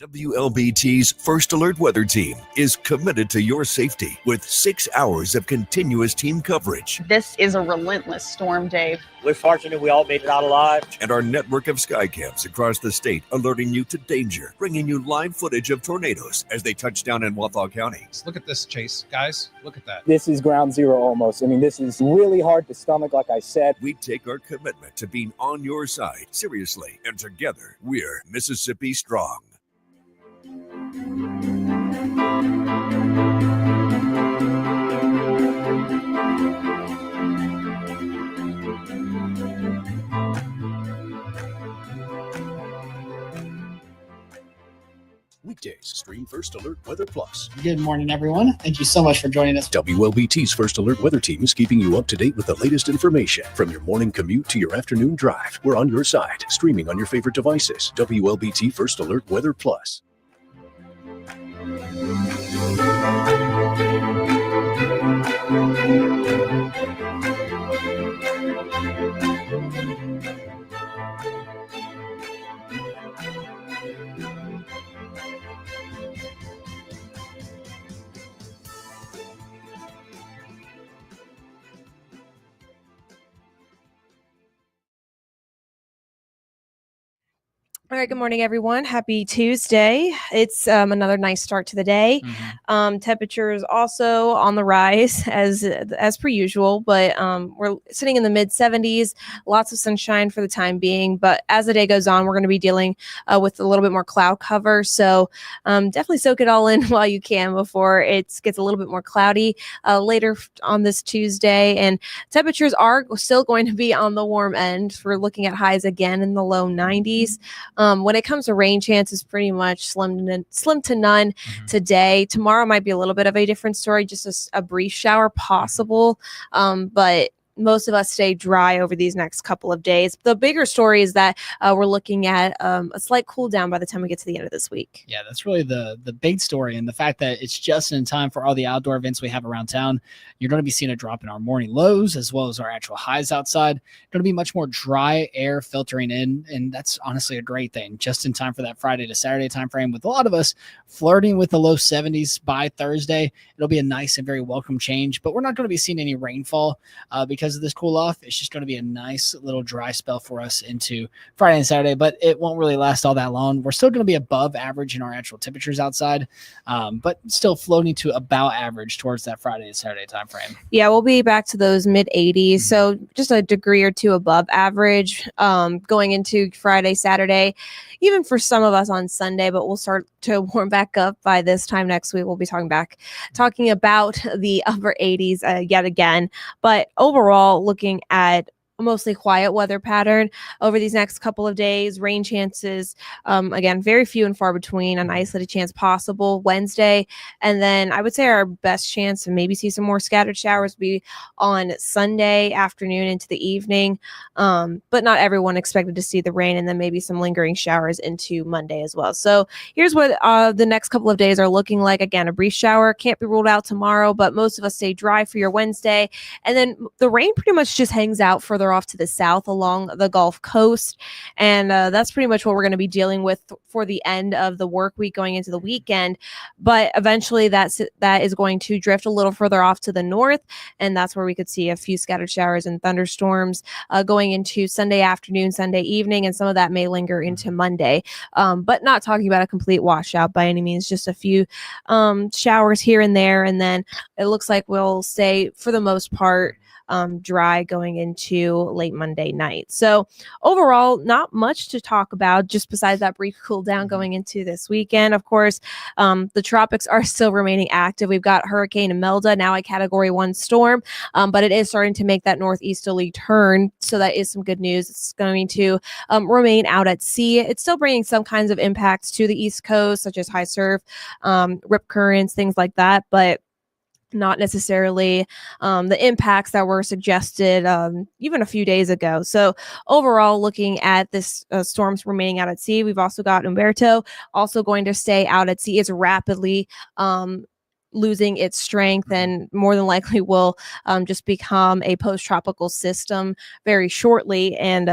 WLBT's First Alert Weather Team is committed to your safety with 6 hours of continuous team coverage. This is a relentless storm, Dave. We're fortunate we all made it out alive. And our network of skycams across the state alerting you to danger, bringing you live footage of tornadoes as they touch down in Wathau County. Look at this, Chase. Guys, look at that. This is ground zero almost. I mean, this is really hard to stomach, like I said. We take our commitment to being on your side seriously, and together we're Mississippi Strong. Weekdays, stream First Alert Weather Plus. Good morning, everyone. Thank you so much for joining us. WLBT's First Alert Weather Team is keeping you up to date with the latest information. From your morning commute to your afternoon drive, we're on your side, streaming on your favorite devices. WLBT First Alert Weather Plus. All right, good morning, everyone. Happy Tuesday. It's another nice start to the day. Temperatures also on the rise as per usual, but we're sitting in the mid 70s, lots of sunshine for the time being. But as the day goes on, we're going to be dealing with a little bit more cloud cover. So definitely soak it all in while you can before it gets a little bit more cloudy later on this Tuesday. And temperatures are still going to be on the warm end. We're looking at highs again in the low 90s. When it comes to rain chances, pretty much slim to none today. Tomorrow might be a little bit of a different story, just a brief shower possible, but most of us stay dry over these next couple of days. The bigger story is that we're looking at a slight cool down by the time we get to the end of this week. Yeah, that's really the big story, and the fact that it's just in time for all the outdoor events we have around town. You're going to be seeing a drop in our morning lows as well as our actual highs outside. Going to be much more dry air filtering in, and that's honestly a great thing. Just in time for that Friday to Saturday time frame, with a lot of us flirting with the low 70s by Thursday. It'll be a nice and very welcome change, but we're not going to be seeing any rainfall because of this cool off. It's just going to be a nice little dry spell for us into Friday and Saturday, but it won't really last all that long. We're still going to be above average in our actual temperatures outside, but still floating to about average towards that Friday and Saturday time frame. Yeah, we'll be back to those mid 80s, so just a degree or two above average going into Friday, Saturday, even for some of us on Sunday, but we'll start to warm back up by this time next week. We'll be talking about the upper 80s yet again, but overall looking at a mostly quiet weather pattern over these next couple of days. Rain chances, again, very few and far between, an isolated chance possible Wednesday. And then I would say our best chance to maybe see some more scattered showers would be on Sunday afternoon into the evening. But not everyone expected to see the rain, and then maybe some lingering showers into Monday as well. So here's what the next couple of days are looking like. Again, a brief shower can't be ruled out tomorrow, but most of us stay dry for your Wednesday. And then the rain pretty much just hangs out further off to the south along the Gulf Coast. And that's pretty much what we're going to be dealing with for the end of the work week going into the weekend. But eventually that is going to drift a little further off to the north. And that's where we could see a few scattered showers and thunderstorms going into Sunday afternoon, Sunday evening. And some of that may linger into Monday. But not talking about a complete washout by any means, just a few showers here and there. And then it looks like we'll stay, for the most part, dry going into late Monday night. So overall, not much to talk about, just besides that brief cool down going into this weekend. Of course, the tropics are still remaining active. We've got Hurricane Imelda, now a Category 1 storm, but it is starting to make that northeasterly turn. So that is some good news. It's going to remain out at sea. It's still bringing some kinds of impacts to the East Coast, such as high surf, rip currents, things like that. But not necessarily the impacts that were suggested even a few days ago. So overall, looking at this storms remaining out at sea, we've also got Wlbt also going to stay out at sea. It's rapidly losing its strength and more than likely will just become a post-tropical system very shortly. And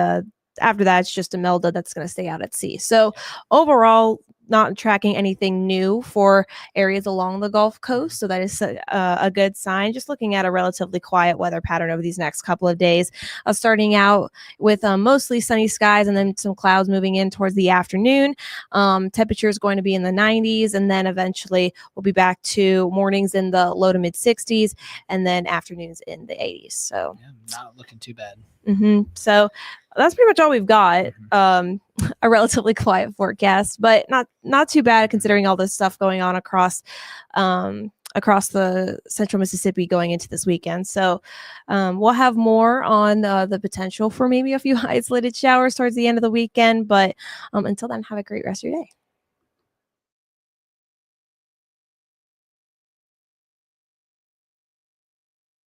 after that, it's just Imelda that's going to stay out at sea. So overall, not tracking anything new for areas along the Gulf Coast. So that is a good sign. Just looking at a relatively quiet weather pattern over these next couple of days, starting out with mostly sunny skies and then some clouds moving in towards the afternoon. Temperature is going to be in the 90s, and then eventually we'll be back to mornings in the low to mid 60s and then afternoons in the 80s. So not looking too bad. So that's pretty much all we've got. A relatively quiet forecast, but not too bad considering all this stuff going on across the central Mississippi going into this weekend. So we'll have more on the potential for maybe a few isolated showers towards the end of the weekend. But until then, have a great rest of your day.